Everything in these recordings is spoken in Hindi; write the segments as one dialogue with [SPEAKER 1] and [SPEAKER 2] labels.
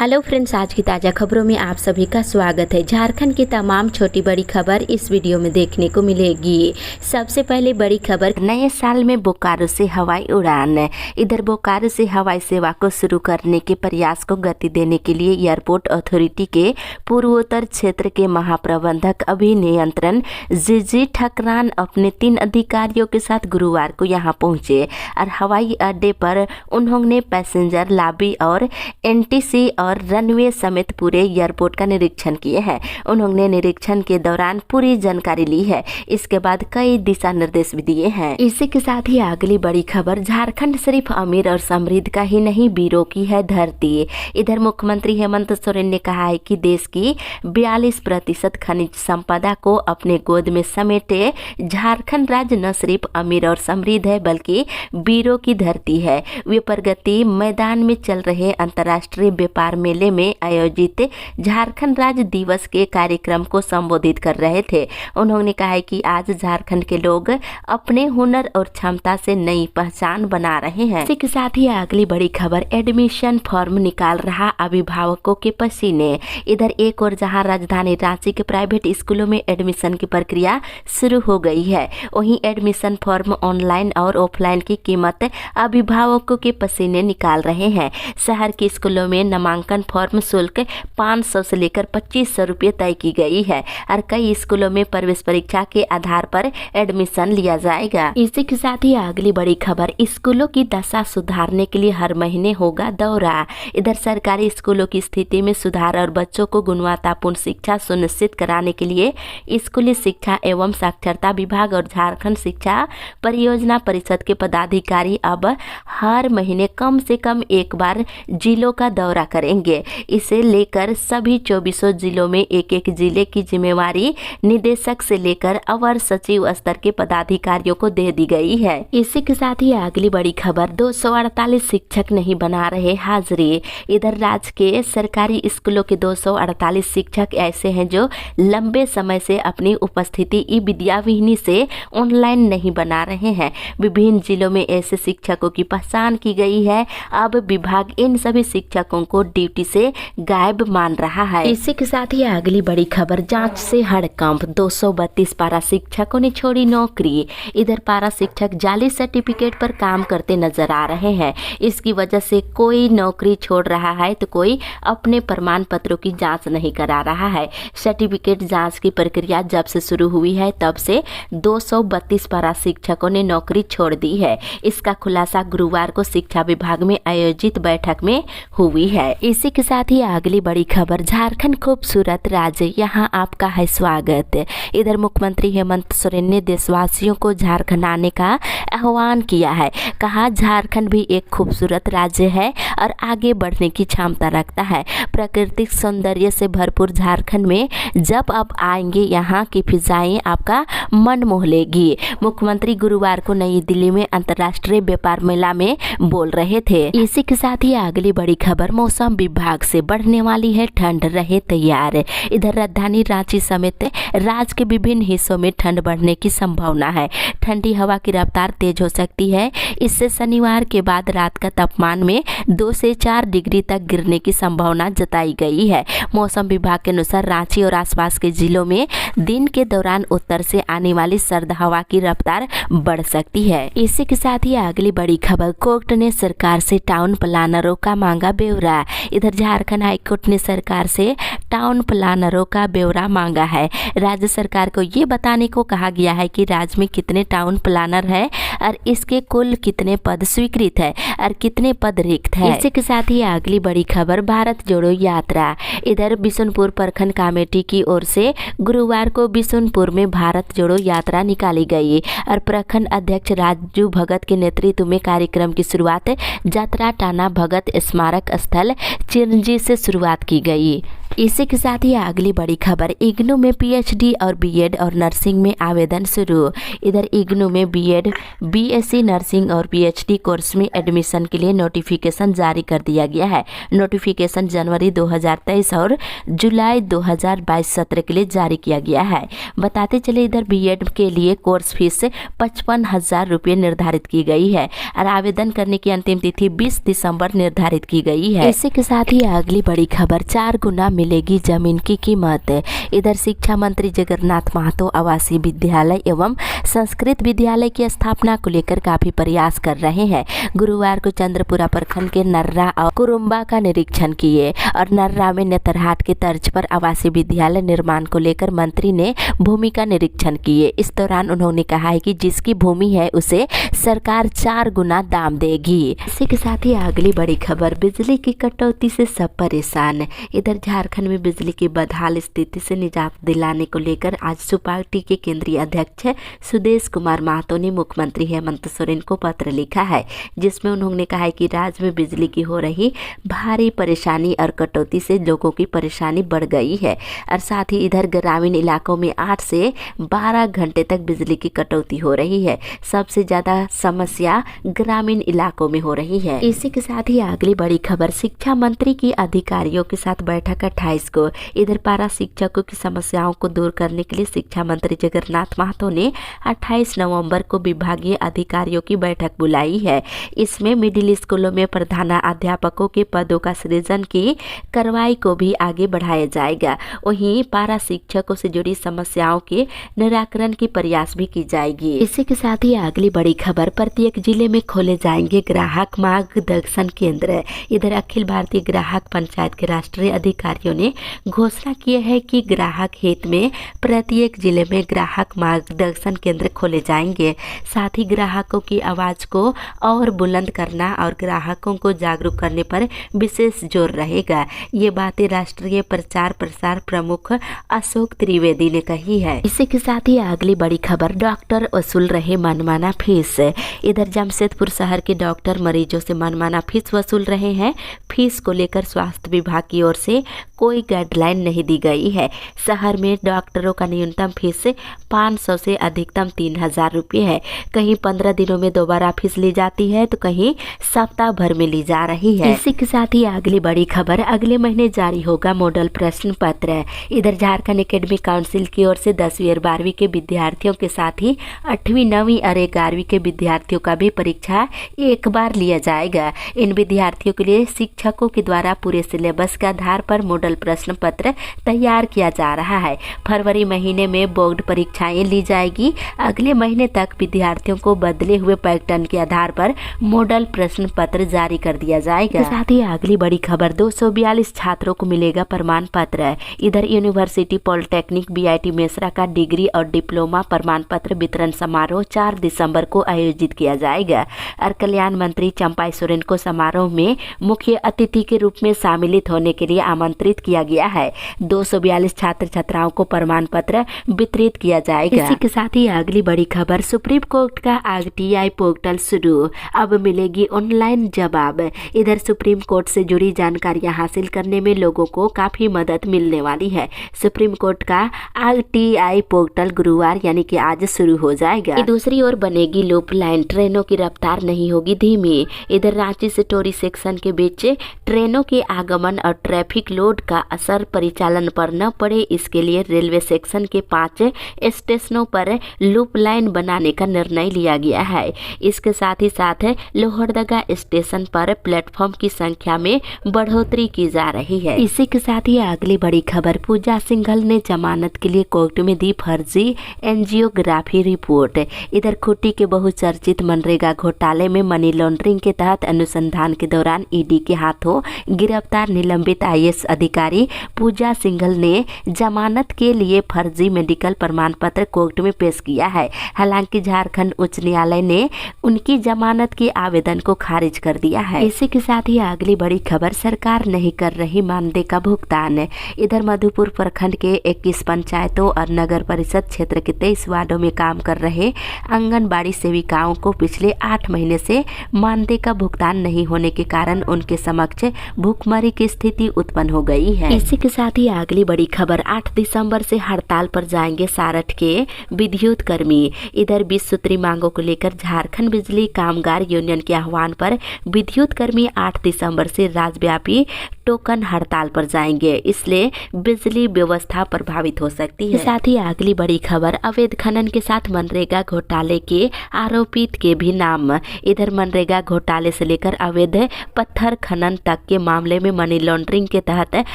[SPEAKER 1] हेलो फ्रेंड्स, आज की ताज़ा खबरों में आप सभी का स्वागत है। झारखंड की तमाम छोटी बड़ी खबर इस वीडियो में देखने को मिलेगी। सबसे पहले बड़ी खबर, नए साल में बोकारो से हवाई उड़ान। इधर बोकारो से हवाई सेवा को शुरू करने के प्रयास को गति देने के लिए एयरपोर्ट अथॉरिटी के पूर्वोत्तर क्षेत्र के महाप्रबंधक अभिनियंत्रण जीजी ठकरान अपने 3 अधिकारियों के साथ गुरुवार को यहां पहुंचे और हवाई अड्डे पर उन्होंने पैसेंजर लॉबी और एनटीसी और रनवे समेत पूरे एयरपोर्ट का निरीक्षण किए हैं। उन्होंने निरीक्षण के दौरान पूरी जानकारी ली है। इसके बाद कई दिशा निर्देश भी दिए हैं। इसी के साथ ही अगली बड़ी खबर, झारखंड सिर्फ अमीर और समृद्ध का ही नहीं, वीरों की है धरती। इधर मुख्यमंत्री हेमंत सोरेन ने कहा है कि देश की 42% खनिज संपदा को अपने गोद में समेटे झारखंड राज्य न सिर्फ अमीर और समृद्ध है बल्कि वीरों की धरती है। वे प्रगति मैदान में चल रहे अंतर्राष्ट्रीय व्यापार मेले में आयोजित झारखंड राज्य दिवस के कार्यक्रम को संबोधित कर रहे थे। उन्होंने कहा है कि आज झारखंड के लोग अपने हुनर और क्षमता से नई पहचान बना रहे हैं। इसी के साथ ही अगली बड़ी खबर, एडमिशन फॉर्म निकाल रहा अभिभावकों के पसीने। इधर एक और जहां राजधानी रांची के प्राइवेट स्कूलों में एडमिशन की प्रक्रिया शुरू हो गई है, वहीं एडमिशन फॉर्म ऑनलाइन और ऑफलाइन की कीमत अभिभावकों के पसीने निकाल रहे हैं। शहर के स्कूलों में नामांकन फॉर्म शुल्क 500 से लेकर 2500 रुपये तय की गई है और कई स्कूलों में प्रवेश परीक्षा के आधार पर एडमिशन लिया जाएगा। इसी के साथ ही अगली बड़ी खबर, स्कूलों की दशा सुधारने के लिए हर महीने होगा दौरा। इधर सरकारी स्कूलों की स्थिति में सुधार और बच्चों को गुणवत्तापूर्ण शिक्षा सुनिश्चित कराने के लिए स्कूली शिक्षा एवं साक्षरता विभाग और झारखंड शिक्षा परियोजना परिषद के पदाधिकारी अब हर महीने कम से कम एक बार जिलों का दौरा करेंगे। इसे लेकर सभी 24 जिलों में एक एक जिले की जिम्मेवारी निदेशक से लेकर अवर सचिव स्तर के पदाधिकारियों को दे दी गई है। इसी के साथ ही अगली बड़ी खबर, 248 शिक्षक नहीं बना रहे हाजिरी। इधर राज्य के सरकारी स्कूलों के 248 शिक्षक ऐसे हैं जो लंबे समय से अपनी उपस्थिति ई विद्यावाहिनी से ऑनलाइन नहीं बना रहे हैं। विभिन्न जिलों में ऐसे शिक्षकों की पहचान की गई है। अब विभाग इन सभी शिक्षकों को ड्यूटी से गायब मान रहा है। इसी के साथ ही अगली बड़ी खबर, जांच से हड़कंप, 232 पारा शिक्षकों ने छोड़ी नौकरी। इधर पारा शिक्षक जाली सर्टिफिकेट पर काम करते नजर आ रहे हैं। इसकी वजह से कोई नौकरी छोड़ रहा है तो कोई अपने प्रमाण पत्रों की जांच नहीं करा रहा है। सर्टिफिकेट जांच की प्रक्रिया जब से शुरू हुई है तब से 232 पारा शिक्षकों ने नौकरी छोड़ दी है। इसका खुलासा गुरुवार को शिक्षा विभाग में आयोजित बैठक में हुई है। इसी के साथ ही अगली बड़ी खबर, झारखंड खूबसूरत राज्य, यहाँ आपका है स्वागत। इधर मुख्यमंत्री हेमंत सोरेन ने देशवासियों को झारखंड आने का आह्वान किया है। कहा, झारखंड भी एक खूबसूरत राज्य है और आगे बढ़ने की क्षमता रखता है। प्राकृतिक सौंदर्य से भरपूर झारखंड में जब आप आएंगे, यहाँ की फिजाएं आपका मन मोह लेगी। मुख्यमंत्री गुरुवार को नई दिल्ली में अंतर्राष्ट्रीय व्यापार मेला में बोल रहे थे। इसी के साथ ही अगली बड़ी खबर, मौसम विभाग से बढ़ने वाली है ठंड, रहे तैयार। इधर राजधानी रांची समेत राज्य के विभिन्न हिस्सों में ठंड बढ़ने की संभावना है। ठंडी हवा की रफ्तार तेज हो सकती है। इससे शनिवार के बाद रात का तापमान में 2 से 4 डिग्री तक गिरने की संभावना जताई गई है। मौसम विभाग के अनुसार रांची और आसपास के जिलों में दिन के दौरान उत्तर से आने वाली सर्द हवा की रफ्तार बढ़ सकती है। इसी के साथ ही अगली बड़ी खबर, कोर्ट ने सरकार से टाउन प्लानरों का मांगा ब्यौरा। इधर झारखंड हाईकोर्ट ने सरकार से टाउन प्लानरों का ब्यौरा मांगा है। राज्य सरकार को ये बताने को कहा गया है कि राज्य में कितने टाउन प्लानर है और इसके कुल कितने पद स्वीकृत है और कितने पद रिक्त है। इसी के साथ ही अगली बड़ी खबर, भारत जोड़ो यात्रा। इधर बिशुनपुर प्रखंड कमेटी की ओर से गुरुवार को बिशुनपुर में भारत जोड़ो यात्रा निकाली गई और प्रखंड अध्यक्ष राजू भगत के नेतृत्व में कार्यक्रम की शुरुआत यात्रा टाना भगत स्मारक स्थल चिरंजी से शुरुआत की गई। इसी के साथ ही अगली बड़ी खबर, इग्नू में पीएचडी और बीएड और नर्सिंग में आवेदन शुरू। इधर इग्नू में बीएड, बीएससी नर्सिंग और पीएचडी कोर्स में एडमिशन के लिए नोटिफिकेशन जारी कर दिया गया है। नोटिफिकेशन जनवरी 2023 और जुलाई 2022 सत्र के लिए जारी किया गया है। बताते चले इधर बीएड के लिए कोर्स फीस 55,000 रुपये निर्धारित की गई है और आवेदन करने की अंतिम तिथि 20 दिसंबर निर्धारित की गई है। इसी के साथ ही अगली बड़ी खबर, 4 गुना मिलेगी जमीन की कीमत। इधर शिक्षा मंत्री जगन्नाथ महतो आवासीय विद्यालय एवं संस्कृत विद्यालय की स्थापना को लेकर काफी प्रयास कर रहे हैं। गुरुवार को चंद्रपुरा प्रखंड के नर्रा और कुरुम्बा का निरीक्षण किए और नर्रा में नेतरहाट के तर्ज पर आवासीय विद्यालय निर्माण को लेकर मंत्री ने भूमि का निरीक्षण किए। इस दौरान उन्होंने कहा है कि जिसकी भूमि है उसे सरकार 4 गुना दाम देगी। इसी के साथ ही अगली बड़ी खबर, बिजली की कटौती से सब परेशान। इधर झारखंड में बिजली की बदहाल स्थिति से निजात दिलाने को लेकर आज सुपार्टी के केंद्रीय अध्यक्ष सुदेश कुमार महतो ने मुख्यमंत्री हेमंत सोरेन को पत्र लिखा है, जिसमें उन्होंने कहा है कि राज्य में बिजली की हो रही भारी परेशानी और कटौती से लोगों की परेशानी बढ़ गई है और साथ ही इधर ग्रामीण इलाकों में 8 से 12 घंटे तक बिजली की कटौती हो रही है। सबसे ज्यादा समस्या ग्रामीण इलाकों में हो रही है। इसी के साथ ही अगली बड़ी खबर, शिक्षा मंत्री की अधिकारियों के साथ बैठक 28 को। इधर पारा शिक्षकों की समस्याओं को दूर करने के लिए शिक्षा मंत्री जगन्नाथ महतो ने 28 नवंबर को विभागीय अधिकारियों की बैठक बुलाई है। इसमें मिडिल स्कूलों में प्रधानाध्यापकों के पदों का सृजन की कार्रवाई को भी आगे बढ़ाया जाएगा। वहीं पारा शिक्षकों से जुड़ी समस्याओं के निराकरण की प्रयास भी की जाएगी। इसी के साथ ही अगली बड़ी खबर, प्रत्येक जिले में खोले जाएंगे ग्राहक मार्गदर्शन केंद्र। इधर अखिल भारतीय ग्राहक पंचायत के राष्ट्रीय अधिकारियों ने घोषणा की है कि ग्राहक हित में प्रत्येक जिले में ग्राहक मार्गदर्शन केंद्र खोले जाएंगे। साथ ही ग्राहकों की आवाज को और बुलंद करना और ग्राहकों को जागरूक करने पर विशेष जोर रहेगा। ये बातें राष्ट्रीय प्रचार प्रसार प्रमुख अशोक त्रिवेदी ने कही है। इसी के साथ ही अगली बड़ी खबर, डॉक्टर वसूल रहे मनमाना फीस। इधर जमशेदपुर शहर के डॉक्टर मरीजों से मनमाना फीस वसूल रहे हैं। फीस को लेकर स्वास्थ्य विभाग की ओर से कोई गाइडलाइन नहीं दी गई है। शहर में डॉक्टरों का न्यूनतम फीस 500 से अधिकतम 3,000 रुपये है। कहीं 15 दिनों में दोबारा फीस ली जाती है तो कहीं सप्ताह भर में ली जा रही है। इसी के साथ ही अगली बड़ी खबर, अगले महीने जारी होगा मॉडल प्रश्न पत्र। इधर झारखंड एकेडमिक काउंसिल की ओर से 10वीं और 12वीं के विद्यार्थियों के साथ ही 8वीं 9वीं और 11वीं के विद्यार्थियों का भी परीक्षा एक बार लिया जाएगा। इन विद्यार्थियों के लिए शिक्षकों के द्वारा पूरे सिलेबस के आधार पर मॉडल प्रश्न पत्र तैयार किया जा रहा है। फरवरी महीने में बोर्ड परीक्षाएं ली जाएगी। अगले महीने तक विद्यार्थियों को बदले हुए पैटर्न के आधार पर मॉडल प्रश्न पत्र जारी कर दिया जाएगा। साथ ही अगली बड़ी खबर, 242 छात्रों को मिलेगा प्रमाण पत्र। इधर यूनिवर्सिटी पॉलिटेक्निक बीआईटी मेसरा का डिग्री और डिप्लोमा प्रमाण पत्र वितरण समारोह 4 दिसंबर को आयोजित किया जाएगा और कल्याण मंत्री चंपाई सोरेन को समारोह में मुख्य अतिथि के रूप में शामिलित होने के लिए आमंत्रित किया गया है। 242 छात्र छात्राओं को प्रमाण पत्र वितरित किया जाएगा। इसी के साथ ही अगली बड़ी खबर, सुप्रीम कोर्ट का आरटीआई पोर्टल शुरू, अब मिलेगी ऑनलाइन जवाब। इधर सुप्रीम कोर्ट से जुड़ी जानकारियां हासिल करने में लोगों को काफी मदद मिलने वाली है। सुप्रीम कोर्ट का आरटीआई पोर्टल गुरुवार यानी कि आज शुरू हो जाएगा। दूसरी ओर बनेगी लूप लाइन, ट्रेनों की रफ्तार नहीं होगी धीमी। इधर रांची से टोरी सेक्शन के बीच ट्रेनों के आगमन और ट्रैफिक लोड का असर परिचालन पर न पड़े, इसके लिए रेलवे सेक्शन के 5 स्टेशनों पर लूप लाइन बनाने का निर्णय लिया गया है। इसके साथ ही साथ लोहरदगा स्टेशन पर प्लेटफॉर्म की संख्या में बढ़ोतरी की जा रही है। इसी के साथ ही अगली बड़ी खबर, पूजा सिंघल ने जमानत के लिए कोर्ट में दी फर्जी एंजियोग्राफी रिपोर्ट। इधर खूंटी के बहुचर्चित मनरेगा घोटाले में मनी लॉन्ड्रिंग के तहत अनुसंधान के दौरान ईडी के हाथों गिरफ्तार निलंबित आईएएस अधिकारी पूजा सिंघल ने जमानत के लिए फर्जी मेडिकल प्रमाण पत्र कोर्ट में पेश किया है। हालांकि झारखंड उच्च न्यायालय ने उनकी जमानत के आवेदन को खारिज कर दिया है। इसी के साथ ही अगली बड़ी खबर, सरकार नहीं कर रही मानदेय का भुगतान। इधर मधुपुर प्रखंड के 21 पंचायतों और नगर परिषद क्षेत्र के 23 वार्डों में काम कर रहे आंगनबाड़ी सेविकाओं को पिछले 8 महीने से मानदेय का भुगतान नहीं होने के कारण उनके समक्ष भूखमरी की स्थिति उत्पन्न हो गई गई है। इसी के साथ ही अगली बड़ी खबर 8 दिसंबर से हड़ताल पर जाएंगे सारठ के विद्युत कर्मी। इधर 20 सूत्री मांगों को लेकर झारखंड बिजली कामगार यूनियन के आह्वान पर विद्युत कर्मी 8 दिसंबर से राज्यव्यापी टोकन हड़ताल पर जाएंगे, इसलिए बिजली व्यवस्था प्रभावित हो सकती है। साथ ही अगली बड़ी खबर अवैध खनन के साथ मनरेगा घोटाले के आरोपित के भी नाम। इधर मनरेगा घोटाले से लेकर अवैध पत्थर खनन तक के मामले में मनी लॉन्ड्रिंग के तहत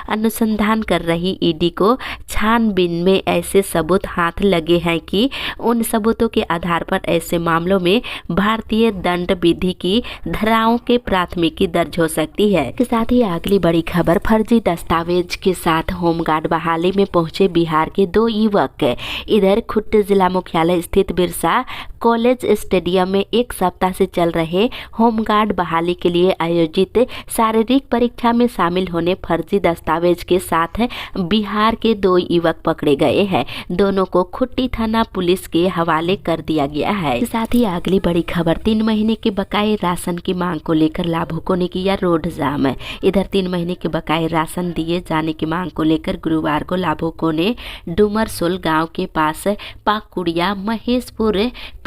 [SPEAKER 1] अनुसंधान कर रही ईडी को छानबीन में ऐसे सबूत हाथ लगे हैं कि उन सबूतों के आधार पर ऐसे मामलों में भारतीय दंड विधि की धाराओं के प्राथमिकी दर्ज हो सकती है। के साथ ही अगली बड़ी खबर फर्जी दस्तावेज के साथ होमगार्ड बहाली में पहुंचे बिहार के 2 युवक। इधर खुट्ट जिला मुख्यालय स्थित बिरसा कॉलेज स्टेडियम में एक सप्ताह से चल रहे होमगार्ड बहाली के लिए आयोजित शारीरिक परीक्षा में शामिल होने फर्जी दस्तावेज के साथ बिहार के 2 युवक पकड़े गए हैं। दोनों को खुट्टी थाना पुलिस के हवाले कर दिया गया है। साथ ही अगली बड़ी खबर 3 महीने के बकाये राशन की मांग को लेकर लाभुकों ने किया रोड जाम। इधर 3 महीने के बकाये राशन दिए जाने की मांग को लेकर गुरुवार को लाभुकों ने डुमरसोल गांव के पास पाकुड़िया महेशपुर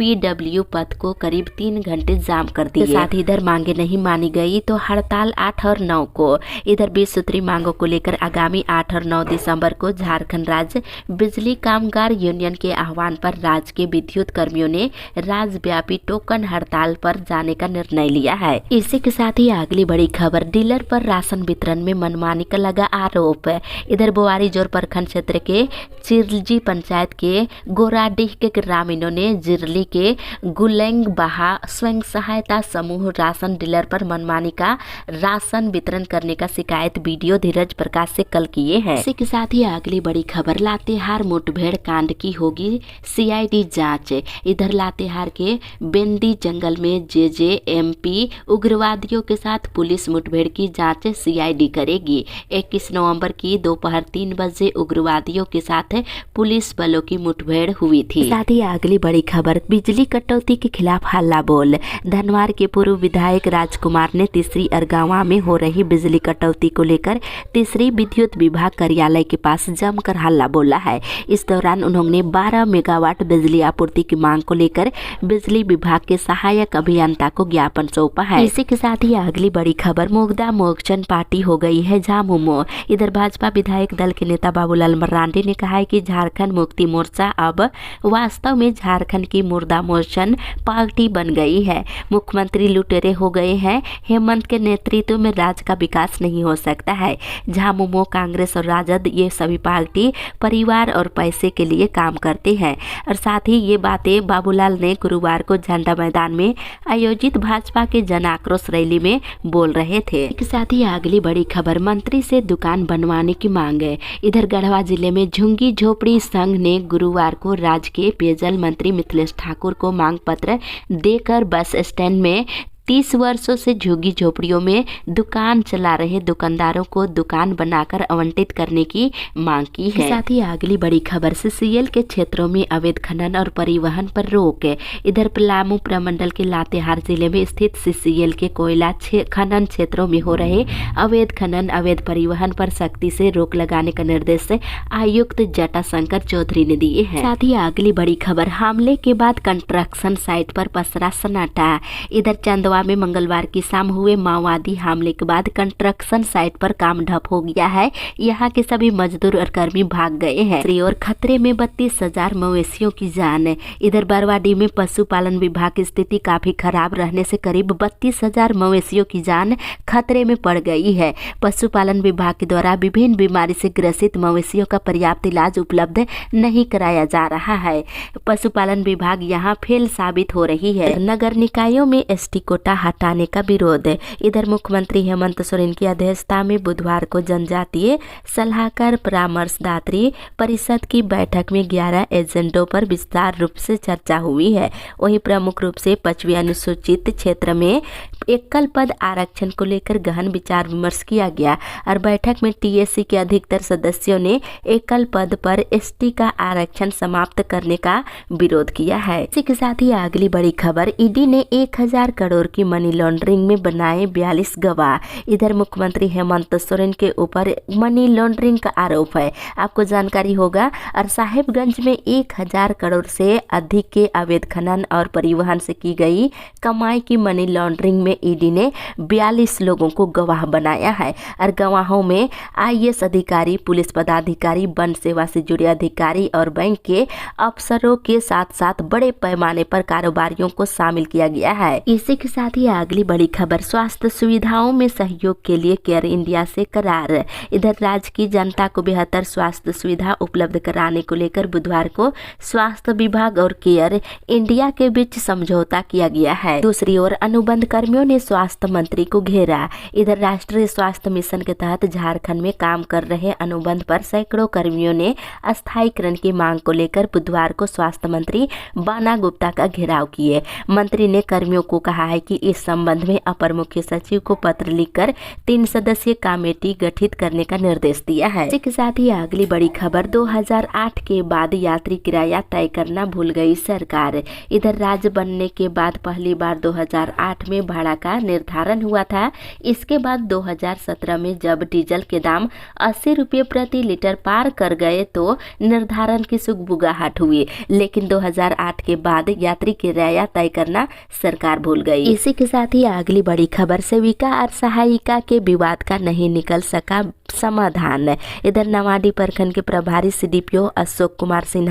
[SPEAKER 1] PW पथ को करीब 3 घंटे जाम कर दिए। साथ ही इधर मांगे नहीं मानी गई तो हड़ताल 8 और 9 को। इधर 20 सूत्री मांगों को लेकर आगामी 8 और 9 दिसंबर को झारखंड राज्य बिजली कामगार यूनियन के आह्वान पर राज्य के विद्युत कर्मियों ने राज्यव्यापी टोकन हड़ताल पर जाने का निर्णय लिया है। इसी के साथ ही अगली बड़ी खबर डीलर पर राशन वितरण में मनमानी का लगा आरोप। इधर बोआरीजोर प्रखंड क्षेत्र के चिरलजी पंचायत के गोराडीह के ग्रामीणों ने जिरली के गुलेंग बहा स्वयं सहायता समूह राशन डीलर पर मनमानी का राशन वितरण करने का शिकायत वीडियो धीरज प्रकाश से कल किए हैं। इसी के साथ ही अगली बड़ी खबर लातेहार मुठभेड़ कांड की होगी CID जांच। इधर लातेहार के बेंदी जंगल में JJMP उग्रवादियों के साथ पुलिस मुठभेड़ की जांच CID करेगी। 21 नवंबर की दोपहर 3 बजे उग्रवादियों के साथ पुलिस बलों की मुठभेड़ हुई थी। साथ ही अगली बड़ी खबर बिजली कटौती के खिलाफ हल्ला बोल। धनवार के पूर्व विधायक राजकुमार ने तीसरी अरगावा में हो रही बिजली कटौती को लेकर तीसरी विद्युत विभाग कार्यालय के पास जमकर हल्ला बोला है। इस दौरान उन्होंने 12 मेगावाट बिजली आपूर्ति की मांग को लेकर बिजली विभाग के सहायक अभियंता को ज्ञापन सौंपा है। इसी के साथ ही अगली बड़ी खबर मुग्धा मोक्षन पार्टी हो गई है झामुमो। इधर भाजपा विधायक दल के नेता बाबूलाल मरांडी ने कहा है कि झारखंड मुक्ति मोर्चा अब वास्तव में झारखंड की मुर्दा मोर्चन पार्टी बन गई है। मुख्यमंत्री लुटेरे हो गए हैं। हेमंत के नेतृत्व में राज्य का विकास नहीं हो सकता है। झामुमो, कांग्रेस और राजद ये सभी पार्टी परिवार और पैसे के लिए काम करते हैं। और साथ ही ये बातें बाबूलाल ने गुरुवार को झंडा मैदान में आयोजित भाजपा के जन आक्रोश रैली में बोल रहे थे। इसके साथ ही अगली बड़ी खबर मंत्री से दुकान बनवाने की मांग है। इधर गढ़वा जिले में झुंगी झोपड़ी संघ ने गुरुवार को राज्य के पेयजल मंत्री मिथिलेश ठाकुर को मांग पत्र देकर बस स्टैंड में 30 वर्षों से झुग्गी झोपड़ियों में दुकान चला रहे दुकानदारों को दुकान बनाकर आवंटित करने की मांग की है। साथ ही अगली बड़ी खबर CCL के क्षेत्रों में अवैध खनन और परिवहन पर रोक है। इधर पलामू प्रमंडल के लातेहार जिले में स्थित CCL के कोयला खनन क्षेत्रों में हो रहे अवैध खनन अवैध परिवहन पर सख्ती से रोक लगाने का निर्देश आयुक्त जटाशंकर चौधरी ने दिए हैं। साथ ही अगली बड़ी खबर हमले के बाद कंस्ट्रक्शन साइट पर पसरा सन्नाटा। इधर चंदवा में मंगलवार की शाम हुए माओवादी हमले के बाद कंस्ट्रक्शन साइट पर काम ठप हो गया है। यहाँ के सभी मजदूर और कर्मी भाग गए हैं। और खतरे में 32,000 मवेशियों की जान। इधर बरवाडीह में पशुपालन विभाग की स्थिति काफी खराब रहने से करीब 32,000 मवेशियों की जान खतरे में पड़ गई है। पशुपालन विभाग के द्वारा विभिन्न बीमारी से ग्रसित मवेशियों का पर्याप्त इलाज उपलब्ध नहीं कराया जा रहा है। पशुपालन विभाग यहाँ फेल साबित हो रही है। नगर निकायों में ST कोटा हटाने का विरोध। इधर मुख्यमंत्री हेमंत सोरेन की अध्यक्षता में बुधवार को जनजातीय सलाहकार परामर्शदात्री परिषद की बैठक में 11 एजेंडों पर विस्तार रूप से चर्चा हुई है। वहीं प्रमुख रूप से 5वीं अनुसूचित क्षेत्र में एकल पद आरक्षण को लेकर गहन विचार विमर्श किया गया और बैठक में TSC के अधिकतर सदस्यों ने एकल पद पर ST का आरक्षण समाप्त करने का विरोध किया है। इसी के साथ ही अगली बड़ी खबर ईडी ने 1,000 करोड़ की मनी लॉन्ड्रिंग में बनाए 42 गवाह। इधर मुख्यमंत्री हेमंत सोरेन के ऊपर मनी लॉन्ड्रिंग का आरोप है। आपको जानकारी होगा और साहिबगंज में 1000 करोड़ से अधिक के अवैध खनन और परिवहन से की गई कमाई की मनी लॉन्ड्रिंग में ईडी ने 42 लोगों को गवाह बनाया है और गवाहों में आईएएस अधिकारी, पुलिस पदाधिकारी, वन सेवा से जुड़े अधिकारी और बैंक के अफसरों के साथ साथ बड़े पैमाने पर कारोबारियों को शामिल किया गया है। इसी के साथ ही अगली बड़ी खबर, स्वास्थ्य सुविधाओं में सहयोग के लिए केयर इंडिया से करार। इधर राज्य की जनता को बेहतर स्वास्थ्य सुविधा उपलब्ध कराने को लेकर बुधवार को स्वास्थ्य विभाग और केयर इंडिया के बीच समझौता किया गया है। दूसरी ओर अनुबंध कर्मियों ने स्वास्थ्य मंत्री को घेरा। इधर राष्ट्रीय स्वास्थ्य मिशन के तहत झारखंड में काम कर रहे अनुबंध पर सैकड़ों कर्मियों ने अस्थायीकरण की मांग को लेकर बुधवार को स्वास्थ्य मंत्री बाना गुप्ता का घेराव किए। मंत्री ने कर्मियों को कहा है कि इस संबंध में अपर मुख्य सचिव को पत्र लिखकर 3 सदस्यीय कमेटी गठित करने का निर्देश दिया है। इसी के साथ ही अगली बड़ी खबर, 2008 के बाद यात्री किराया तय करना भूल गई सरकार। इधर राज्य बनने के बाद पहली बार 2008 में भाड़ा का निर्धारण हुआ था। इसके बाद 2017 में जब डीजल के दाम 80 रुपये प्रति लीटर पार कर गए तो निर्धारण की सुगबुगाहट हुई, लेकिन 2008 के बाद यात्री किराया तय करना सरकार भूल गई। इसी के साथ ही अगली बड़ी खबर, सेविका और सहायिका के विवाद का नहीं निकल सका समाधान। इधर नवाडी प्रखंड के प्रभारी सीडीपीओ अशोक कुमार सिन्हा